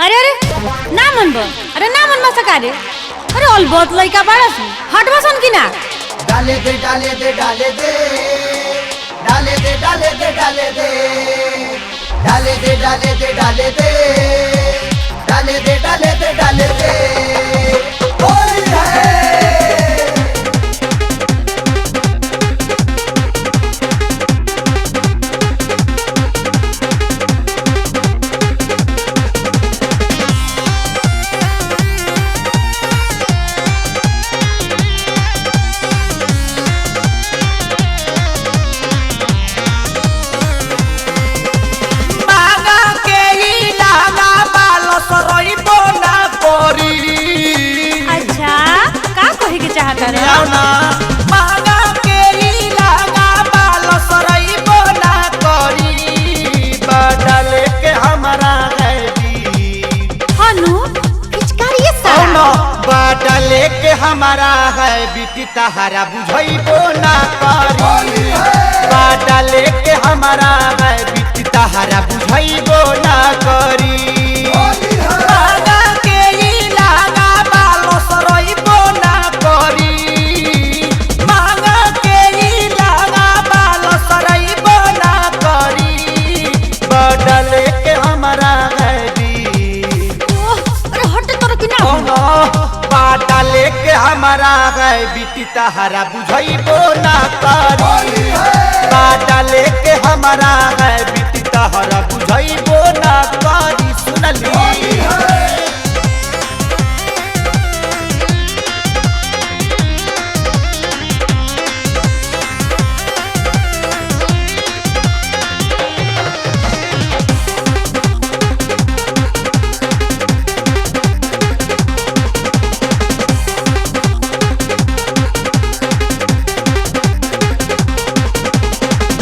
अरे अरे ना मनब अरे ना मनबा सका रे अरे अलबत लइका बाड़स हटबा सन कि ना डाले दे डाले दे डाले दे डाले दे डाले दे डाले दे डाले दे डाले दे डाले दे डाले दे डाले दे डाले दे होली है चाहता रे मांगा के लागा बाल सरई बोला करी बदल के हमारा गैबी हनु पिचकारी सारा बदल के हमारा है बिटी तहरा बुझइबो ना करी बदल के हमारा है बिटी तहरा बुझइबो ना करी हमारा है बिटी तहरा बुझइबो ना करी बाटा लेके हमारा है बिटी तहरा बुझइबो ना करी सुनली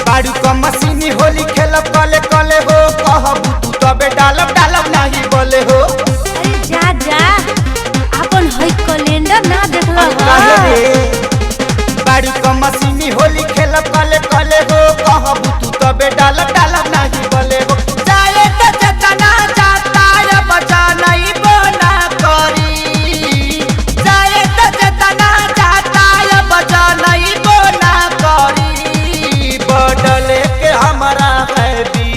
बाड़ू का मशीनी होली खेलब कले कले हो कहबू तू तबे डालब डालब नहीं बोले हो अरे जा जा अपन हई कैलेंडर ना देखला बाड़ू का मशीनी होली खेलब कले कले हो कहबू तू तबे डालब डालब नहीं बोले हो जाए त जतना जाता रे बचा नहीं बना करी जाए त जतना जाता रे बचा नहीं बना करी बदले के हमारा है भी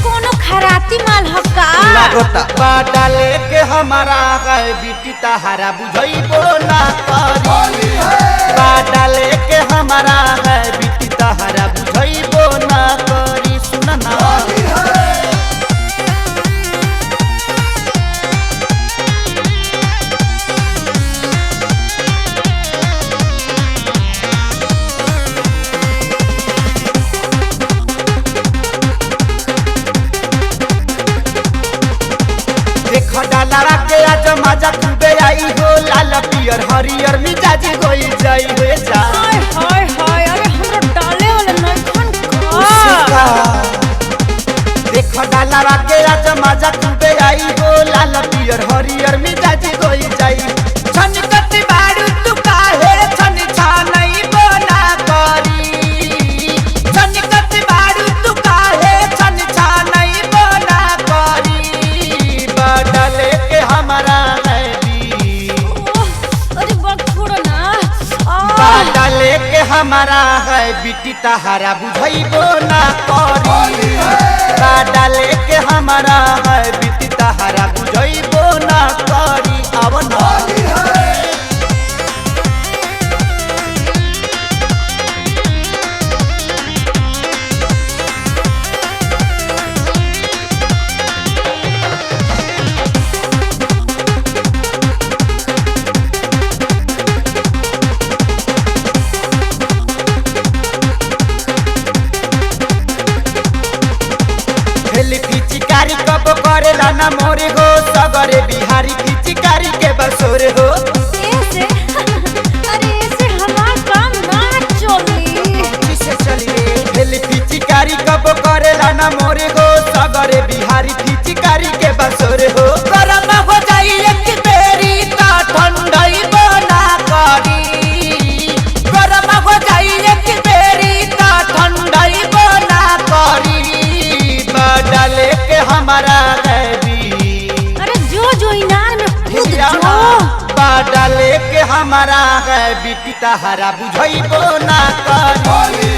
कोनो खराती माल हक्का लागोता बदले के हमारा है बिटी तहरा बुझइबो ना करी बदले के हमारा है बिटी तहरा बुझइबो ना करी सुन ना डाला के आज मजा खूबे आई हो लाल पियर हरियर मिजाज होई जाई हो जा हाय हाय हाय अरे हमरा डाले वाला नइखन का देखो डाला के आज मजा खूबे आई हो लाल पियर हरियर मिजाज होई जाई छनकत बाड़ू तू काहे छन छानई बोला करी छनकत बाड़ू तू काहे छन छानई बोला करी बदल के हमारा है भी अरे बक छोड़ो ना बदल के हमारा है बिटी तहरा बुझइबो ना करी बदल के हमारा है बिटी तहरा बुझइबो ना करी अब ना पिचकारी कब करेला ना मोरे हो सगरे बिहारी पिचकारी के बसोर हो ऐसे अरे ऐसे हमार काम ना चली किसे चली रे पिचकारी कब करेला ना मोरे हो सगरे बिहारी पिचकारी के बसोर हो गरम हो जाई एक बेरी ता ठंडई बना करी गरम हो जाई एक बेरी ता ठंडई बना करी बदले के हमारा गैबी हमारा है बिटी तहरा बुझैबो ना करी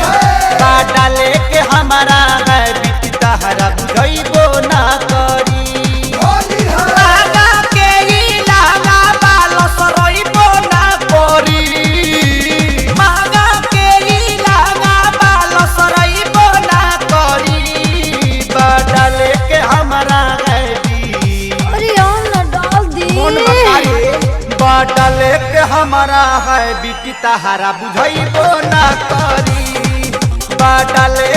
बाटा लेके हमारा है बिटी तहरा बुझैबो ना करी लागा के ही लागा बाल सरैबो ना करी मागा के ही लागा बाल सरैबो ना करी बाटा लेके हमारा है अरे यार ना डाल दी बाटा लेके हमारा है बिटी तहरा बुझैबो ना करी बाटा ले